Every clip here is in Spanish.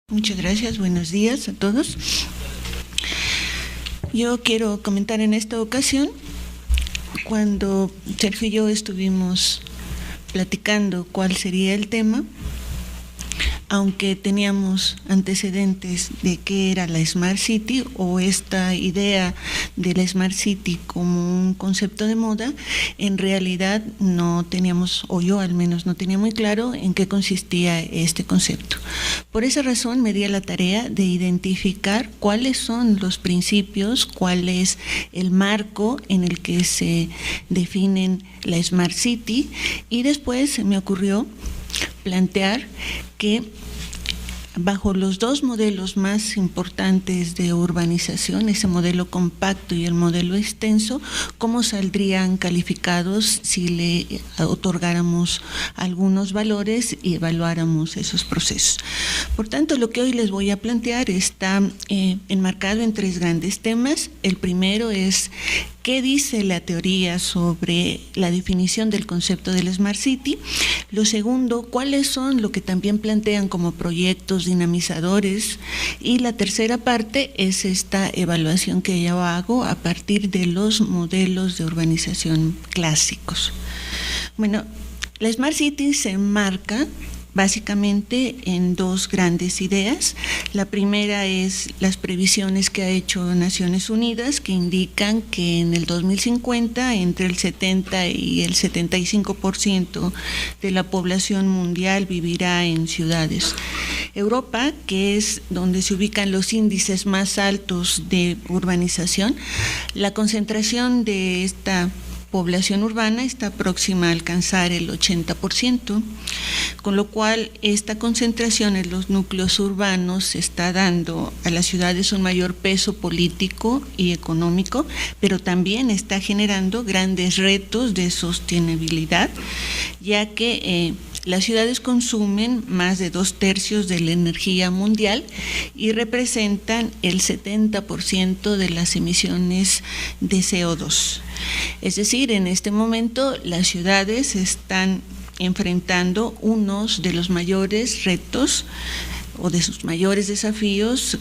Muchas gracias, buenos días a todos. Yo quiero comentar en esta ocasión, cuando Sergio y yo estuvimos platicando cuál sería el tema, aunque teníamos antecedentes de qué era la Smart City o esta idea de la Smart City como un concepto de moda, en realidad no teníamos, o yo al menos no tenía muy claro en qué consistía este concepto. Por esa razón me di a la tarea de identificar cuáles son los principios, cuál es el marco en el que se definen la Smart City, y después me ocurrió plantear que bajo los dos modelos más importantes de urbanización, ese modelo compacto y el modelo extenso, ¿cómo saldrían calificados si le otorgáramos algunos valores y evaluáramos esos procesos? Por tanto, lo que hoy les voy a plantear está enmarcado en tres grandes temas. El primero es ¿qué dice la teoría sobre la definición del concepto del Smart City? Lo segundo, ¿cuáles son lo que también plantean como proyectos dinamizadores? Y la tercera parte es esta evaluación que yo hago a partir de los modelos de urbanización clásicos. Bueno, la Smart City se enmarca básicamente en dos grandes ideas. La primera es las previsiones que ha hecho Naciones Unidas, que indican que en el 2050 entre el 70 y el 75% de la población mundial vivirá en ciudades. Europa, que es donde se ubican los índices más altos de urbanización, la concentración de esta población urbana está próxima a alcanzar el 80%, con lo cual esta concentración en los núcleos urbanos está dando a las ciudades un mayor peso político y económico, pero también está generando grandes retos de sostenibilidad, ya que las ciudades consumen más de 2/3 de la energía mundial y representan el 70% de las emisiones de CO2. Es decir, en este momento las ciudades están enfrentando unos de los mayores retos o de sus mayores desafíos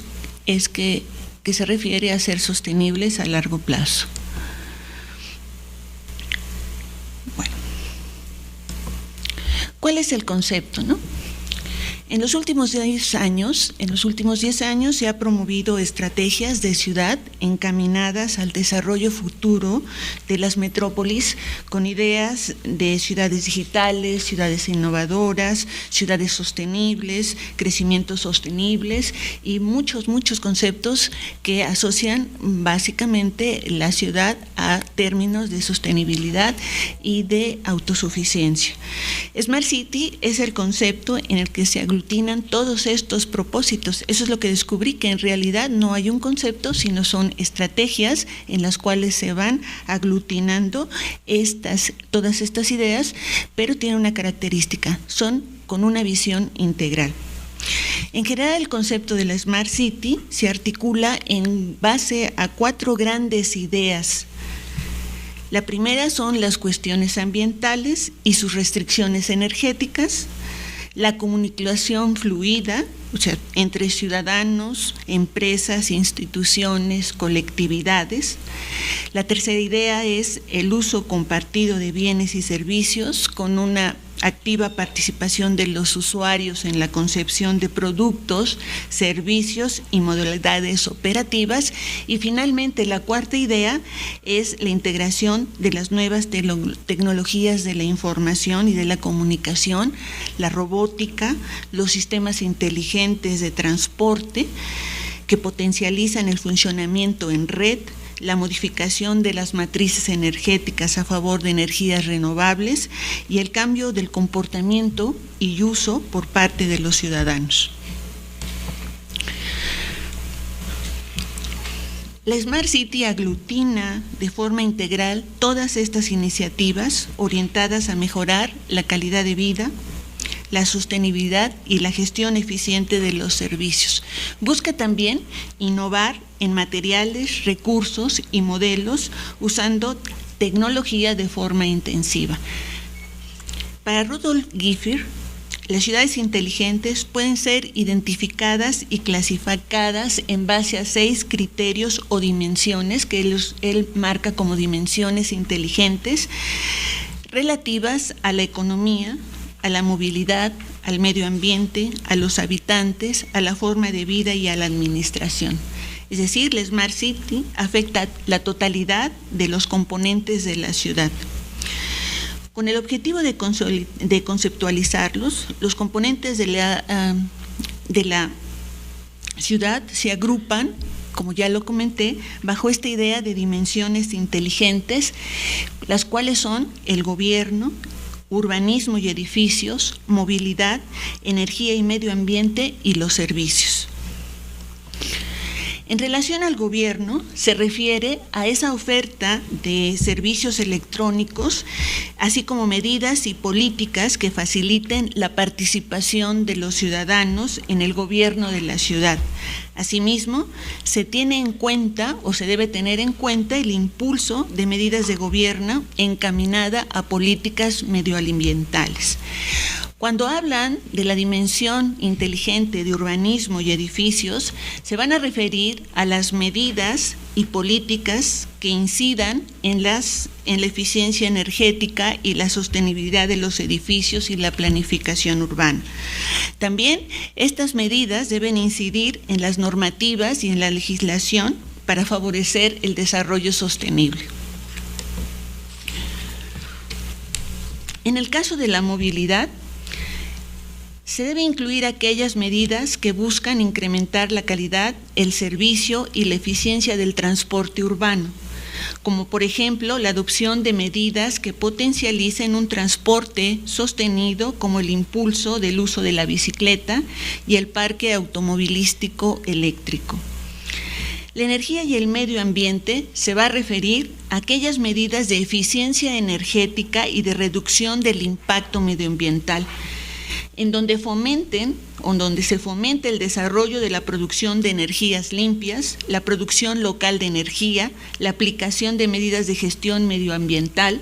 es que se refiere a ser sostenibles a largo plazo. Bueno, ¿cuál es el concepto, no? En los últimos 10 años se ha promovido estrategias de ciudad encaminadas al desarrollo futuro de las metrópolis con ideas de ciudades digitales, ciudades innovadoras, ciudades sostenibles, crecimientos sostenibles y muchos conceptos que asocian básicamente la ciudad a términos de sostenibilidad y de autosuficiencia. Smart City es el concepto en el que se aglutinan todos estos propósitos. Eso es lo que descubrí, que en realidad no hay un concepto, sino son estrategias en las cuales se van aglutinando todas estas ideas, pero tienen una característica, son con una visión integral. En general, el concepto de la Smart City se articula en base a 4 grandes ideas. La primera son las cuestiones ambientales y sus restricciones energéticas, la comunicación fluida, o sea, entre ciudadanos, empresas, instituciones, colectividades. La tercera idea es el uso compartido de bienes y servicios con una activa participación de los usuarios en la concepción de productos, servicios y modalidades operativas. Y finalmente, la cuarta idea es la integración de las nuevas tecnologías de la información y de la comunicación, la robótica, los sistemas inteligentes de transporte que potencializan el funcionamiento en red, la modificación de las matrices energéticas a favor de energías renovables y el cambio del comportamiento y uso por parte de los ciudadanos. La Smart City aglutina de forma integral todas estas iniciativas orientadas a mejorar la calidad de vida, la sostenibilidad y la gestión eficiente de los servicios. Busca también innovar en materiales, recursos y modelos usando tecnología de forma intensiva. Para Rudolf Giffer, las ciudades inteligentes pueden ser identificadas y clasificadas en base a 6 criterios o dimensiones que él marca como dimensiones inteligentes relativas a la economía, a la movilidad, al medio ambiente, a los habitantes, a la forma de vida y a la administración. Es decir, la Smart City afecta la totalidad de los componentes de la ciudad. Con el objetivo de conceptualizarlos, los componentes de la ciudad se agrupan, como ya lo comenté, bajo esta idea de dimensiones inteligentes, las cuales son el gobierno, urbanismo y edificios, movilidad, energía y medio ambiente y los servicios. En relación al gobierno, se refiere a esa oferta de servicios electrónicos, así como medidas y políticas que faciliten la participación de los ciudadanos en el gobierno de la ciudad. Asimismo, se tiene en cuenta o se debe tener en cuenta el impulso de medidas de gobierno encaminada a políticas medioambientales. Cuando hablan de la dimensión inteligente de urbanismo y edificios, se van a referir a las medidas y políticas que incidan en la eficiencia energética y la sostenibilidad de los edificios y la planificación urbana. También estas medidas deben incidir en las normativas y en la legislación para favorecer el desarrollo sostenible. En el caso de la movilidad, se debe incluir aquellas medidas que buscan incrementar la calidad, el servicio y la eficiencia del transporte urbano, como por ejemplo la adopción de medidas que potencialicen un transporte sostenido, como el impulso del uso de la bicicleta y el parque automovilístico eléctrico. La energía y el medio ambiente se va a referir a aquellas medidas de eficiencia energética y de reducción del impacto medioambiental, en donde se fomente el desarrollo de la producción de energías limpias, la producción local de energía, la aplicación de medidas de gestión medioambiental,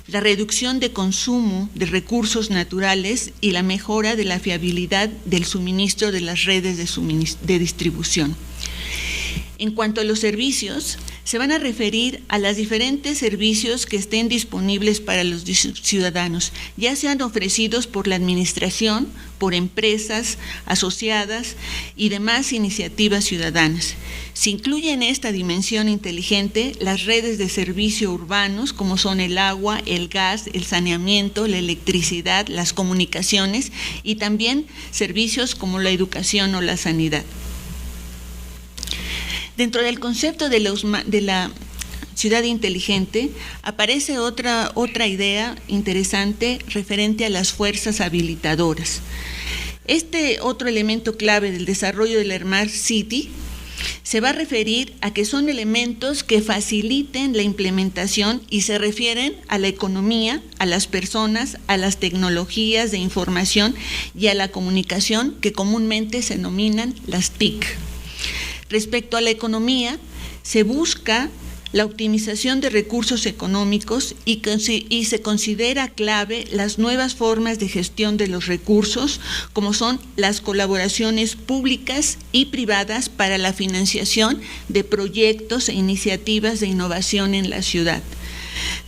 la reducción de consumo de recursos naturales y la mejora de la fiabilidad del suministro de las redes de distribución. En cuanto a los servicios, se van a referir a los diferentes servicios que estén disponibles para los ciudadanos, ya sean ofrecidos por la administración, por empresas asociadas y demás iniciativas ciudadanas. Se incluye en esta dimensión inteligente las redes de servicio urbanos, como son el agua, el gas, el saneamiento, la electricidad, las comunicaciones y también servicios como la educación o la sanidad. Dentro del concepto de la ciudad inteligente aparece otra idea interesante referente a las fuerzas habilitadoras. Este otro elemento clave del desarrollo de la Smart City se va a referir a que son elementos que faciliten la implementación y se refieren a la economía, a las personas, a las tecnologías de información y a la comunicación que comúnmente se denominan las TIC. Respecto a la economía, se busca la optimización de recursos económicos y se considera clave las nuevas formas de gestión de los recursos, como son las colaboraciones públicas y privadas para la financiación de proyectos e iniciativas de innovación en la ciudad.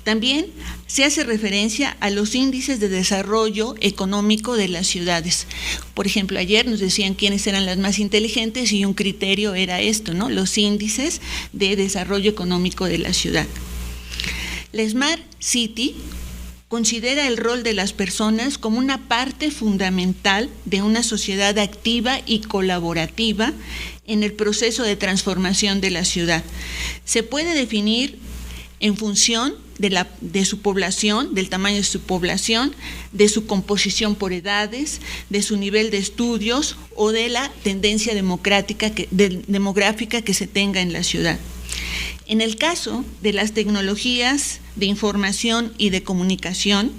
También se hace referencia a los índices de desarrollo económico de las ciudades. Por ejemplo, ayer nos decían quiénes eran las más inteligentes y un criterio era esto, ¿no? Los índices de desarrollo económico de la ciudad. La Smart City considera el rol de las personas como una parte fundamental de una sociedad activa y colaborativa en el proceso de transformación de la ciudad. Se puede definir en función de su población, del tamaño de su población, de su composición por edades, de su nivel de estudios o de la tendencia demográfica que se tenga en la ciudad. En el caso de las tecnologías de información y de comunicación,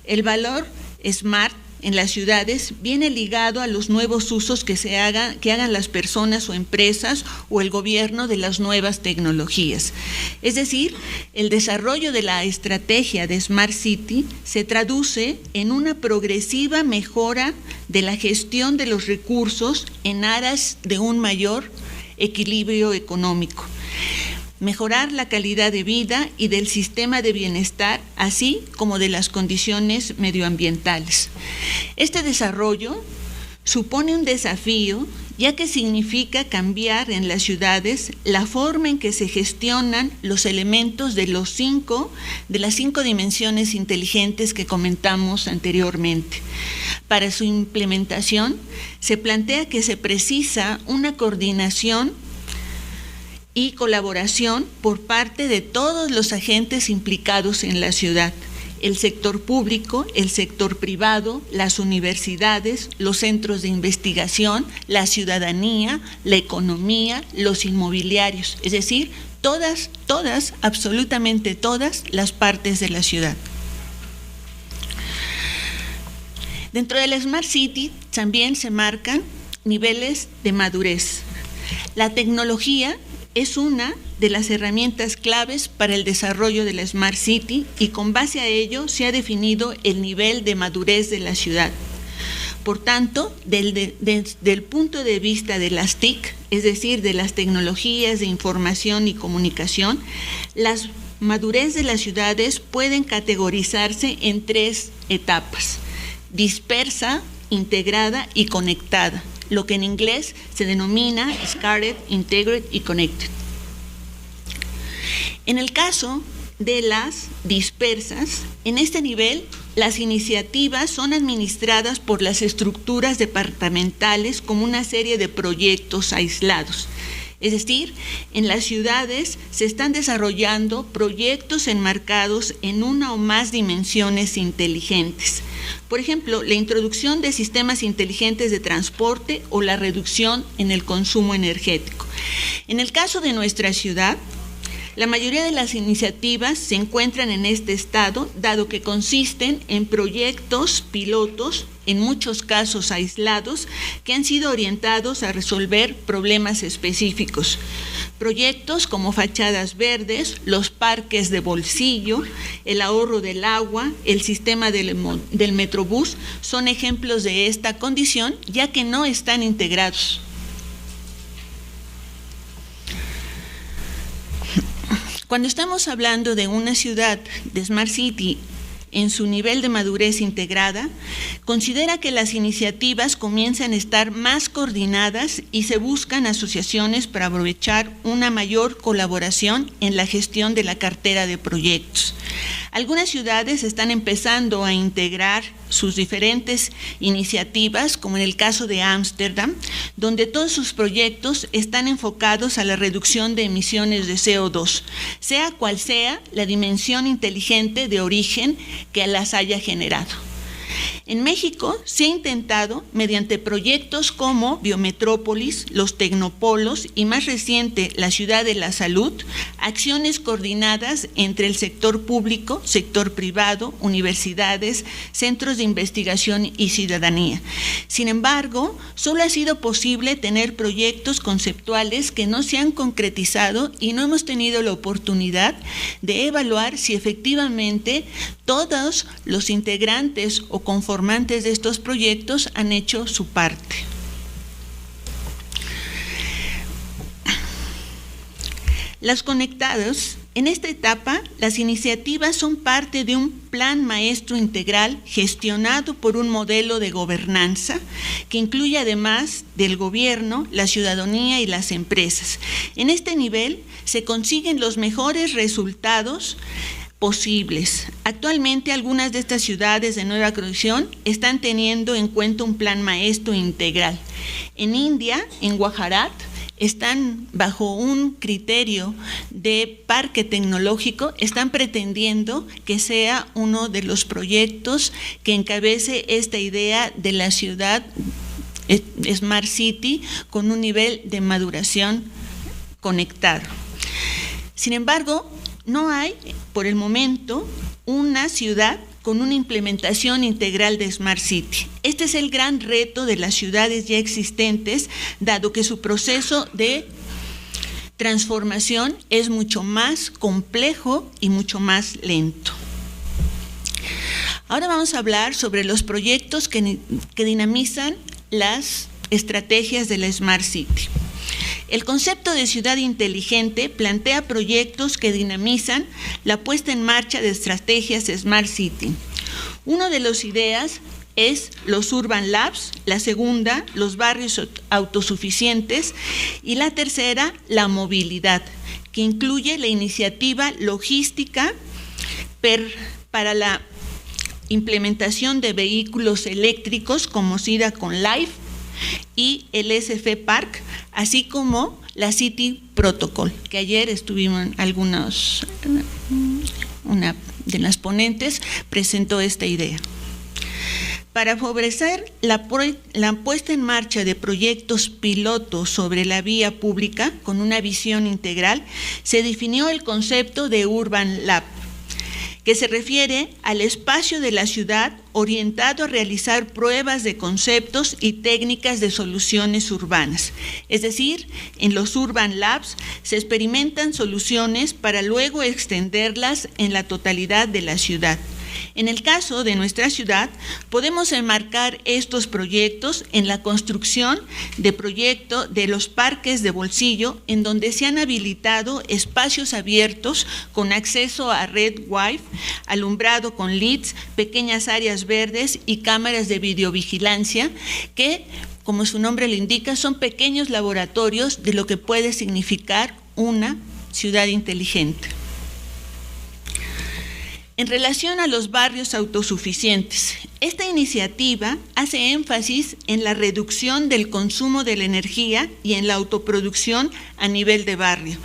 el valor SMART en las ciudades viene ligado a los nuevos usos que hagan las personas o empresas o el gobierno de las nuevas tecnologías. Es decir, el desarrollo de la estrategia de Smart City se traduce en una progresiva mejora de la gestión de los recursos en aras de un mayor equilibrio económico, mejorar la calidad de vida y del sistema de bienestar, así como de las condiciones medioambientales. Este desarrollo supone un desafío, ya que significa cambiar en las ciudades la forma en que se gestionan los elementos de las 5 dimensiones inteligentes que comentamos anteriormente. Para su implementación, se plantea que se precisa una coordinación y colaboración por parte de todos los agentes implicados en la ciudad: el sector público, el sector privado, las universidades, los centros de investigación, la ciudadanía, la economía, los inmobiliarios, es decir, todas, absolutamente todas las partes de la ciudad. Dentro de la Smart City también se marcan niveles de madurez. La tecnología es una de las herramientas claves para el desarrollo de la Smart City y con base a ello se ha definido el nivel de madurez de la ciudad. Por tanto, desde el punto de vista de las TIC, es decir, de las tecnologías de información y comunicación, las madurez de las ciudades pueden categorizarse en 3 etapas: dispersa, integrada y conectada, lo que en inglés se denomina Scattered, Integrated y Connected. En el caso de las dispersas, en este nivel, las iniciativas son administradas por las estructuras departamentales como una serie de proyectos aislados. Es decir, en las ciudades se están desarrollando proyectos enmarcados en una o más dimensiones inteligentes. Por ejemplo, la introducción de sistemas inteligentes de transporte o la reducción en el consumo energético. En el caso de nuestra ciudad, la mayoría de las iniciativas se encuentran en este estado, dado que consisten en proyectos pilotos, en muchos casos aislados, que han sido orientados a resolver problemas específicos. Proyectos como fachadas verdes, los parques de bolsillo, el ahorro del agua, el sistema del Metrobús son ejemplos de esta condición, ya que no están integrados. Cuando estamos hablando de una ciudad de Smart City en su nivel de madurez integrada, considera que las iniciativas comienzan a estar más coordinadas y se buscan asociaciones para aprovechar una mayor colaboración en la gestión de la cartera de proyectos. Algunas ciudades están empezando a integrar sus diferentes iniciativas, como en el caso de Ámsterdam, donde todos sus proyectos están enfocados a la reducción de emisiones de CO2, sea cual sea la dimensión inteligente de origen que las haya generado. En México se ha intentado, mediante proyectos como Biometrópolis, los Tecnopolos y más reciente la Ciudad de la Salud, acciones coordinadas entre el sector público, sector privado, universidades, centros de investigación y ciudadanía. Sin embargo, solo ha sido posible tener proyectos conceptuales que no se han concretizado y no hemos tenido la oportunidad de evaluar si efectivamente todos los integrantes o conformantes de estos proyectos han hecho su parte. Las conectadas, en esta etapa, las iniciativas son parte de un plan maestro integral gestionado por un modelo de gobernanza que incluye además del gobierno, la ciudadanía y las empresas. En este nivel se consiguen los mejores resultados posibles. Actualmente algunas de estas ciudades de nueva creación están teniendo en cuenta un plan maestro integral. En India, en Gujarat, están bajo un criterio de parque tecnológico, están pretendiendo que sea uno de los proyectos que encabece esta idea de la ciudad Smart City con un nivel de maduración conectado. Sin embargo, no hay, por el momento, una ciudad con una implementación integral de Smart City. Este es el gran reto de las ciudades ya existentes, dado que su proceso de transformación es mucho más complejo y mucho más lento. Ahora vamos a hablar sobre los proyectos que dinamizan las estrategias de la Smart City. El concepto de ciudad inteligente plantea proyectos que dinamizan la puesta en marcha de estrategias Smart City. Una de las ideas es los Urban Labs, la segunda, los barrios autosuficientes, y la tercera, la movilidad, que incluye la iniciativa logística para la implementación de vehículos eléctricos como SIDA con Life y el SF Park, así como la City Protocol, que ayer estuvimos una de las ponentes presentó esta idea. Para favorecer la puesta en marcha de proyectos pilotos sobre la vía pública con una visión integral, se definió el concepto de Urban Lab, que se refiere al espacio de la ciudad orientado a realizar pruebas de conceptos y técnicas de soluciones urbanas. Es decir, en los Urban Labs se experimentan soluciones para luego extenderlas en la totalidad de la ciudad. En el caso de nuestra ciudad, podemos enmarcar estos proyectos en la construcción de proyectos de los parques de bolsillo, en donde se han habilitado espacios abiertos con acceso a red Wi-Fi, alumbrado con LEDs, pequeñas áreas verdes y cámaras de videovigilancia que, como su nombre lo indica, son pequeños laboratorios de lo que puede significar una ciudad inteligente. En relación a los barrios autosuficientes, esta iniciativa hace énfasis en la reducción del consumo de la energía y en la autoproducción a nivel de barrio.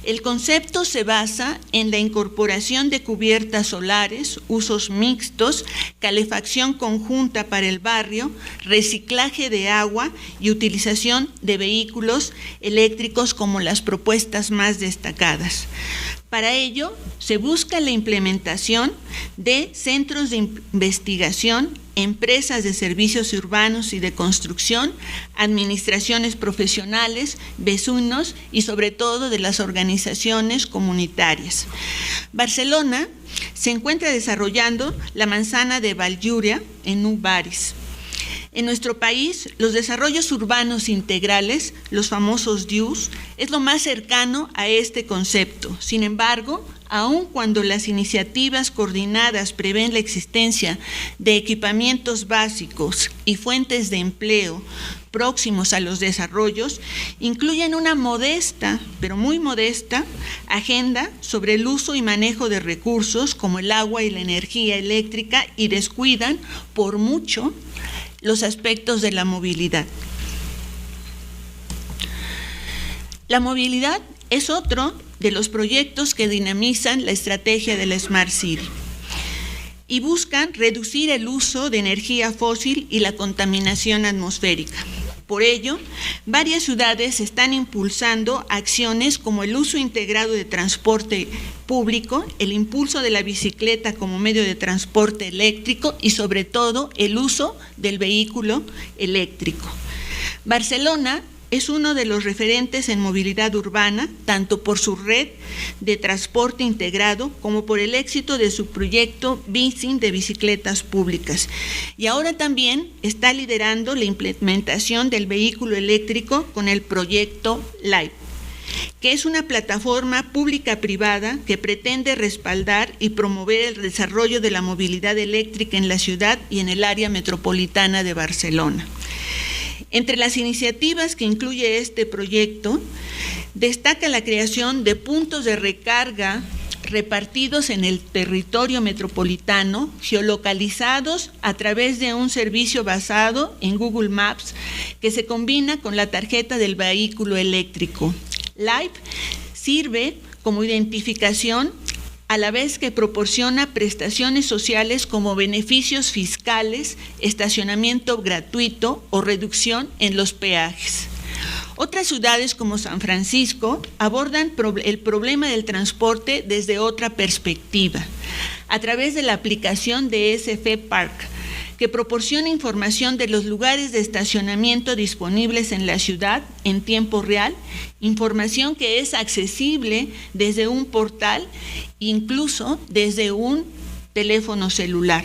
El concepto se basa en la incorporación de cubiertas solares, usos mixtos, calefacción conjunta para el barrio, reciclaje de agua y utilización de vehículos eléctricos como las propuestas más destacadas. Para ello, se busca la implementación de centros de investigación, empresas de servicios urbanos y de construcción, administraciones profesionales, vecinos y sobre todo de las organizaciones comunitarias. Barcelona se encuentra desarrollando la manzana de Vallllúria en Nubaris. En nuestro país, los desarrollos urbanos integrales, los famosos DIUs, es lo más cercano a este concepto. Sin embargo, aun cuando las iniciativas coordinadas prevén la existencia de equipamientos básicos y fuentes de empleo próximos a los desarrollos, incluyen una modesta, pero muy modesta, agenda sobre el uso y manejo de recursos como el agua y la energía eléctrica y descuidan por mucho los aspectos de la movilidad. La movilidad es otro de los proyectos que dinamizan la estrategia de la Smart City y buscan reducir el uso de energía fósil y la contaminación atmosférica. Por ello, varias ciudades están impulsando acciones como el uso integrado de transporte público, el impulso de la bicicleta como medio de transporte eléctrico y sobre todo el uso del vehículo eléctrico. Barcelona es uno de los referentes en movilidad urbana, tanto por su red de transporte integrado como por el éxito de su proyecto Bicing de bicicletas públicas. Y ahora también está liderando la implementación del vehículo eléctrico con el proyecto Live, que es una plataforma pública-privada que pretende respaldar y promover el desarrollo de la movilidad eléctrica en la ciudad y en el área metropolitana de Barcelona. Entre las iniciativas que incluye este proyecto, destaca la creación de puntos de recarga repartidos en el territorio metropolitano, geolocalizados a través de un servicio basado en Google Maps que se combina con la tarjeta del vehículo eléctrico. Live sirve como identificación a la vez que proporciona prestaciones sociales como beneficios fiscales, estacionamiento gratuito o reducción en los peajes. Otras ciudades como San Francisco abordan el problema del transporte desde otra perspectiva, a través de la aplicación de SF Park, que proporciona información de los lugares de estacionamiento disponibles en la ciudad en tiempo real, información que es accesible desde un portal, incluso desde un teléfono celular.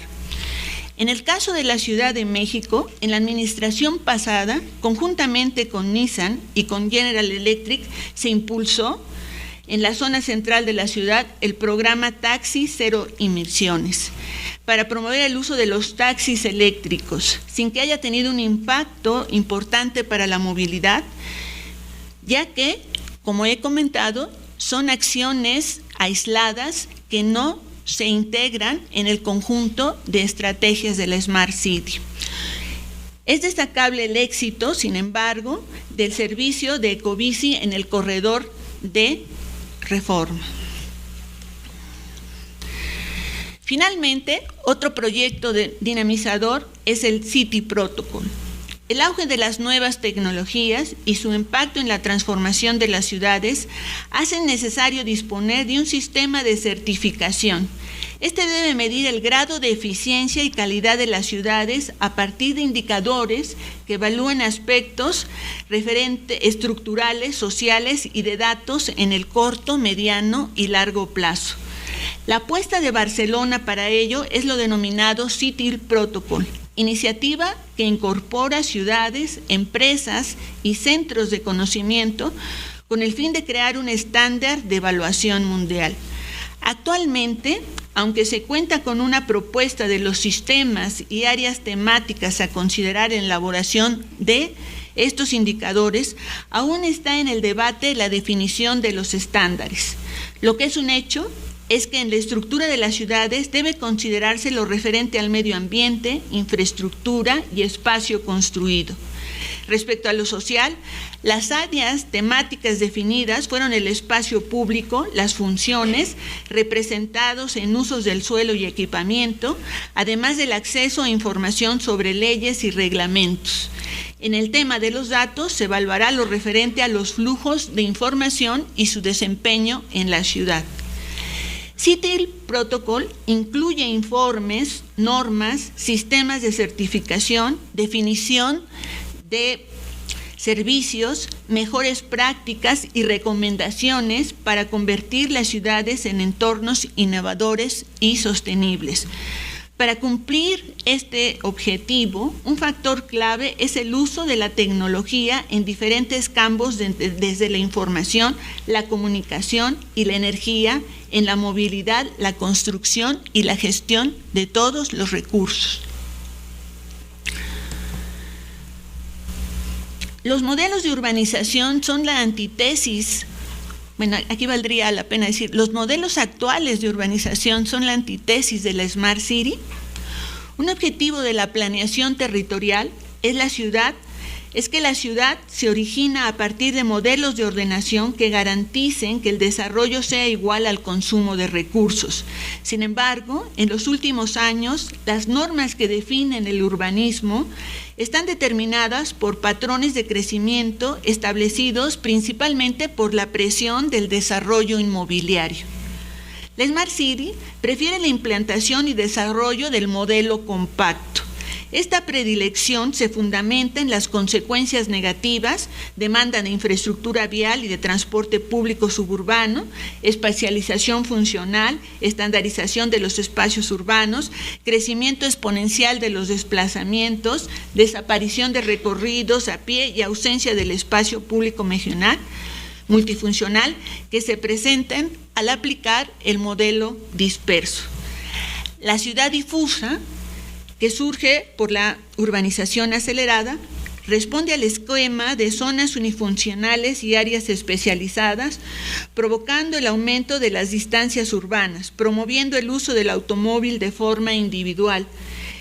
En el caso de la Ciudad de México, en la administración pasada, conjuntamente con Nissan y con General Electric, se impulsó en la zona central de la ciudad el programa Taxi Cero Emisiones, para promover el uso de los taxis eléctricos, sin que haya tenido un impacto importante para la movilidad, ya que, como he comentado, son acciones aisladas que no se integran en el conjunto de estrategias de la Smart City. Es destacable el éxito, sin embargo, del servicio de Ecobici en el corredor de Reforma. Finalmente, otro proyecto dinamizador es el City Protocol. El auge de las nuevas tecnologías y su impacto en la transformación de las ciudades hacen necesario disponer de un sistema de certificación. Este debe medir el grado de eficiencia y calidad de las ciudades a partir de indicadores que evalúen aspectos estructurales, sociales y de datos en el corto, mediano y largo plazo. La apuesta de Barcelona para ello es lo denominado City Protocol, iniciativa que incorpora ciudades, empresas y centros de conocimiento con el fin de crear un estándar de evaluación mundial. Actualmente, aunque se cuenta con una propuesta de los sistemas y áreas temáticas a considerar en la elaboración de estos indicadores, aún está en el debate la definición de los estándares. Lo que es un hecho es que en la estructura de las ciudades debe considerarse lo referente al medio ambiente, infraestructura y espacio construido. Respecto a lo social, las áreas temáticas definidas fueron el espacio público, las funciones representados en usos del suelo y equipamiento, además del acceso a información sobre leyes y reglamentos. En el tema de los datos se evaluará lo referente a los flujos de información y su desempeño en la ciudad. City Protocol incluye informes, normas, sistemas de certificación, definición de servicios, mejores prácticas y recomendaciones para convertir las ciudades en entornos innovadores y sostenibles. Para cumplir este objetivo, un factor clave es el uso de la tecnología en diferentes campos, desde la información, la comunicación y la energía, en la movilidad, la construcción y la gestión de todos los recursos. Los modelos de urbanización son la antítesis. Bueno, aquí valdría la pena decir, los modelos actuales de urbanización son la antítesis de la Smart City. Un objetivo de la planeación territorial es que la ciudad se origina a partir de modelos de ordenación que garanticen que el desarrollo sea igual al consumo de recursos. Sin embargo, en los últimos años, las normas que definen el urbanismo están determinadas por patrones de crecimiento establecidos principalmente por la presión del desarrollo inmobiliario. La Smart City prefiere la implantación y desarrollo del modelo compacto. Esta predilección se fundamenta en las consecuencias negativas, demanda de infraestructura vial y de transporte público suburbano, espacialización funcional, estandarización de los espacios urbanos, crecimiento exponencial de los desplazamientos, desaparición de recorridos a pie y ausencia del espacio público multifuncional que se presentan al aplicar el modelo disperso. La ciudad difusa, que surge por la urbanización acelerada, responde al esquema de zonas unifuncionales y áreas especializadas, provocando el aumento de las distancias urbanas, promoviendo el uso del automóvil de forma individual,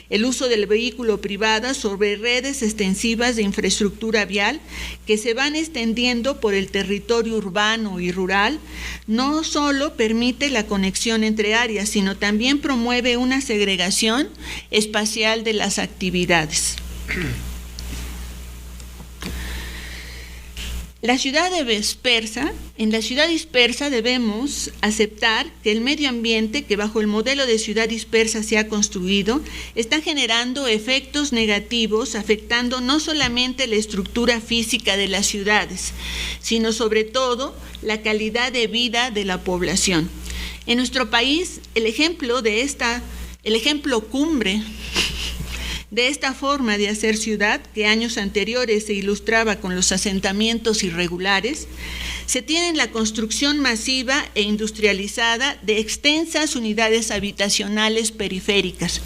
el uso del vehículo privado sobre redes extensivas de infraestructura vial que se van extendiendo por el territorio urbano y rural, no solo permite la conexión entre áreas, sino también promueve una segregación espacial de las actividades. En la ciudad dispersa debemos aceptar que el medio ambiente que bajo el modelo de ciudad dispersa se ha construido está generando efectos negativos, afectando no solamente la estructura física de las ciudades, sino sobre todo la calidad de vida de la población. En nuestro país, el ejemplo cumbre de esta forma de hacer ciudad, que años anteriores se ilustraba con los asentamientos irregulares, se tiene en la construcción masiva e industrializada de extensas unidades habitacionales periféricas.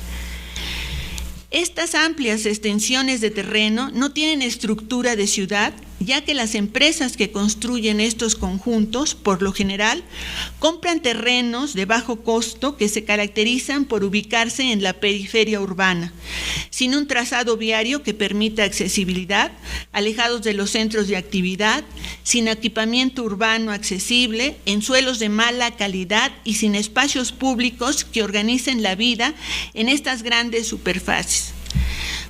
Estas amplias extensiones de terreno no tienen estructura de ciudad, ya que las empresas que construyen estos conjuntos, por lo general, compran terrenos de bajo costo que se caracterizan por ubicarse en la periferia urbana, sin un trazado viario que permita accesibilidad, alejados de los centros de actividad, sin equipamiento urbano accesible, en suelos de mala calidad y sin espacios públicos que organicen la vida en estas grandes superficies.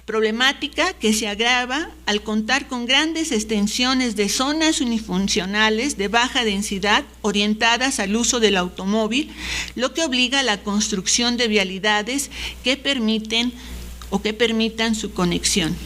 Problemática que se agrava al contar con grandes extensiones de zonas unifuncionales de baja densidad orientadas al uso del automóvil, lo que obliga a la construcción de vialidades que permitan su conexión.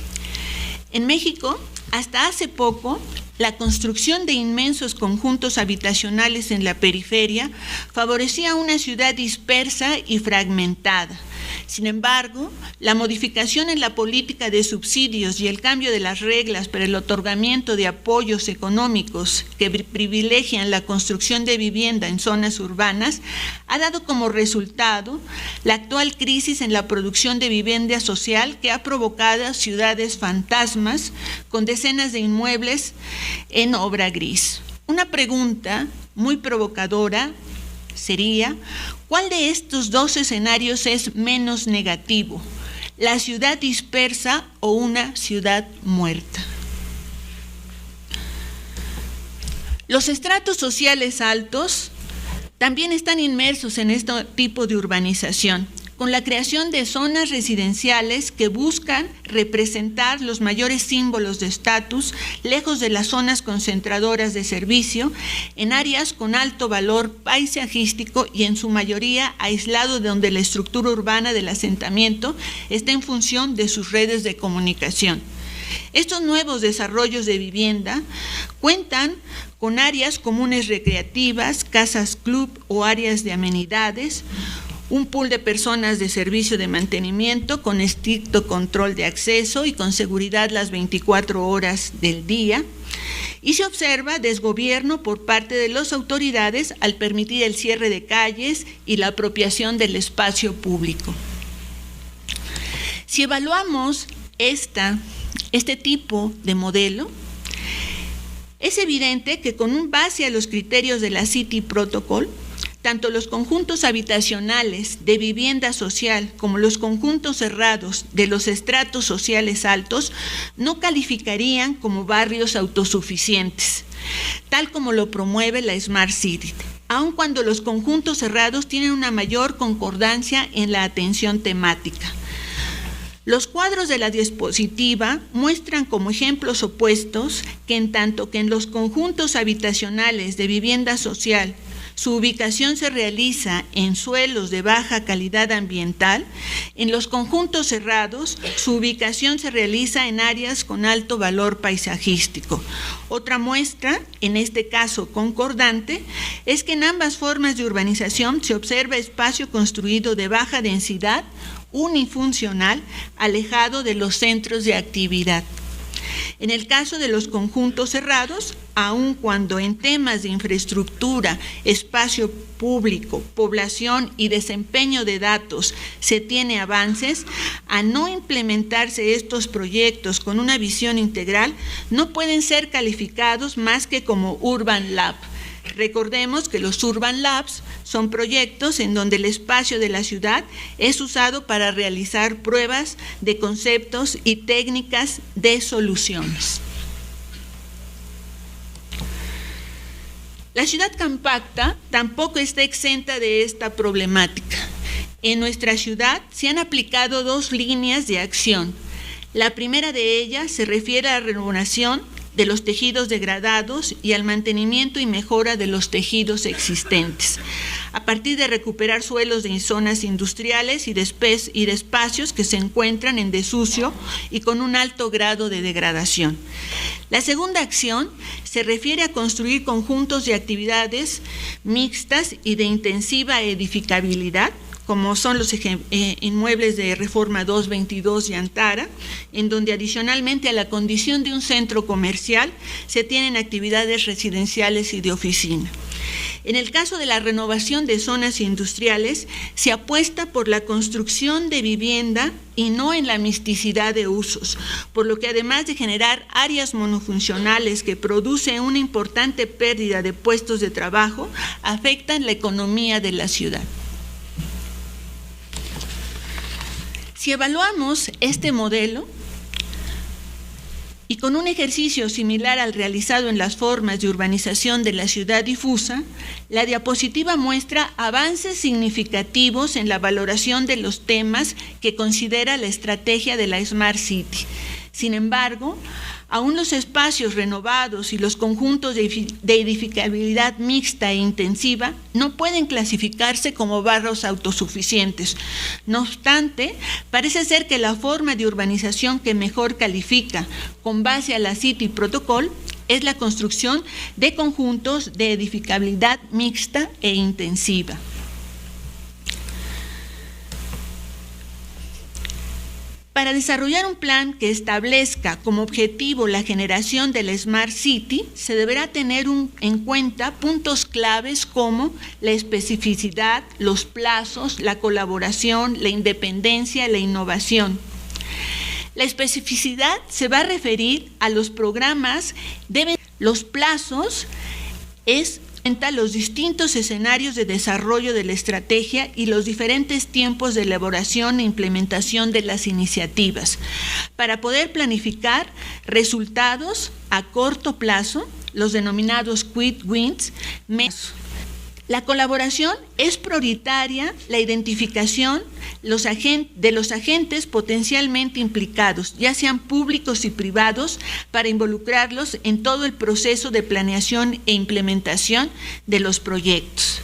En México, hasta hace poco, la construcción de inmensos conjuntos habitacionales en la periferia favorecía una ciudad dispersa y fragmentada. Sin embargo, la modificación en la política de subsidios y el cambio de las reglas para el otorgamiento de apoyos económicos que privilegian la construcción de vivienda en zonas urbanas ha dado como resultado la actual crisis en la producción de vivienda social que ha provocado ciudades fantasmas con decenas de inmuebles en obra gris. Una pregunta muy provocadora sería: ¿cuál de estos dos escenarios es menos negativo? ¿La ciudad dispersa o una ciudad muerta? Los estratos sociales altos también están inmersos en este tipo de urbanización, con la creación de zonas residenciales que buscan representar los mayores símbolos de estatus, lejos de las zonas concentradoras de servicio, en áreas con alto valor paisajístico y en su mayoría aislado de donde la estructura urbana del asentamiento está en función de sus redes de comunicación. Estos nuevos desarrollos de vivienda cuentan con áreas comunes recreativas, casas club o áreas de amenidades, un pool de personas de servicio de mantenimiento con estricto control de acceso y con seguridad las 24 horas del día, y se observa desgobierno por parte de las autoridades al permitir el cierre de calles y la apropiación del espacio público. Si evaluamos este tipo de modelo, es evidente que con base a los criterios de la City Protocol, tanto los conjuntos habitacionales de vivienda social como los conjuntos cerrados de los estratos sociales altos no calificarían como barrios autosuficientes, tal como lo promueve la Smart City, aun cuando los conjuntos cerrados tienen una mayor concordancia en la atención temática. Los cuadros de la diapositiva muestran como ejemplos opuestos que en tanto que en los conjuntos habitacionales de vivienda social su ubicación se realiza en suelos de baja calidad ambiental, en los conjuntos cerrados su ubicación se realiza en áreas con alto valor paisajístico. Otra muestra, en este caso concordante, es que en ambas formas de urbanización se observa espacio construido de baja densidad, unifuncional, alejado de los centros de actividad. En el caso de los conjuntos cerrados, aun cuando en temas de infraestructura, espacio público, población y desempeño de datos se tiene avances, a no implementarse estos proyectos con una visión integral, no pueden ser calificados más que como Urban Lab. Recordemos que los Urban Labs son proyectos en donde el espacio de la ciudad es usado para realizar pruebas de conceptos y técnicas de soluciones. La ciudad compacta tampoco está exenta de esta problemática. En nuestra ciudad se han aplicado dos líneas de acción. La primera de ellas se refiere a la renovación de los tejidos degradados y al mantenimiento y mejora de los tejidos existentes, a partir de recuperar suelos de zonas industriales y de espacios que se encuentran en desuso y con un alto grado de degradación. La segunda acción se refiere a construir conjuntos de actividades mixtas y de intensiva edificabilidad, como son los inmuebles de Reforma 222 y Antara, en donde adicionalmente a la condición de un centro comercial se tienen actividades residenciales y de oficina. En el caso de la renovación de zonas industriales, se apuesta por la construcción de vivienda y no en la misticidad de usos, por lo que además de generar áreas monofuncionales que producen una importante pérdida de puestos de trabajo, afectan la economía de la ciudad. Si evaluamos este modelo, y con un ejercicio similar al realizado en las formas de urbanización de la ciudad difusa, la diapositiva muestra avances significativos en la valoración de los temas que considera la estrategia de la Smart City. Sin embargo, aún los espacios renovados y los conjuntos de edificabilidad mixta e intensiva no pueden clasificarse como barrios autosuficientes. No obstante, parece ser que la forma de urbanización que mejor califica con base a la City Protocol es la construcción de conjuntos de edificabilidad mixta e intensiva. Para desarrollar un plan que establezca como objetivo la generación de la Smart City, se deberá tener en cuenta puntos claves como la especificidad, los plazos, la colaboración, la independencia y la innovación. La especificidad se va a referir a los programas, los plazos es los distintos escenarios de desarrollo de la estrategia y los diferentes tiempos de elaboración e implementación de las iniciativas, para poder planificar resultados a corto plazo, los denominados quick wins. La colaboración es prioritaria, la identificación de los agentes potencialmente implicados, ya sean públicos y privados, para involucrarlos en todo el proceso de planeación e implementación de los proyectos.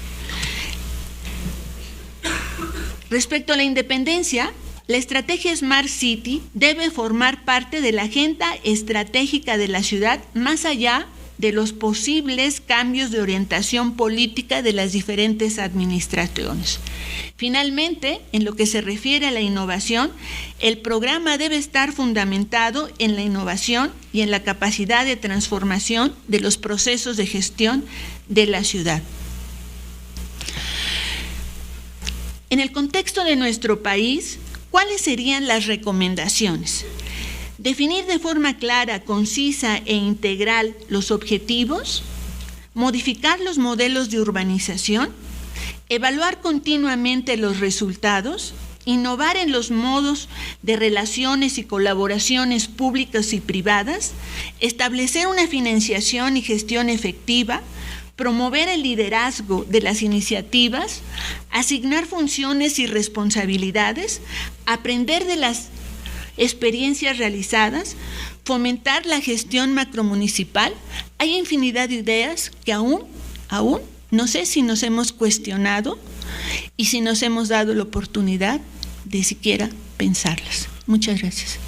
Respecto a la independencia, la estrategia Smart City debe formar parte de la agenda estratégica de la ciudad, más allá de los posibles cambios de orientación política de las diferentes administraciones. Finalmente, en lo que se refiere a la innovación, el programa debe estar fundamentado en la innovación y en la capacidad de transformación de los procesos de gestión de la ciudad. En el contexto de nuestro país, ¿cuáles serían las recomendaciones? Definir de forma clara, concisa e integral los objetivos, modificar los modelos de urbanización, evaluar continuamente los resultados, innovar en los modos de relaciones y colaboraciones públicas y privadas, establecer una financiación y gestión efectiva, promover el liderazgo de las iniciativas, asignar funciones y responsabilidades, aprender de las experiencias realizadas, fomentar la gestión macromunicipal. Hay infinidad de ideas que aún no sé si nos hemos cuestionado y si nos hemos dado la oportunidad de siquiera pensarlas. Muchas gracias.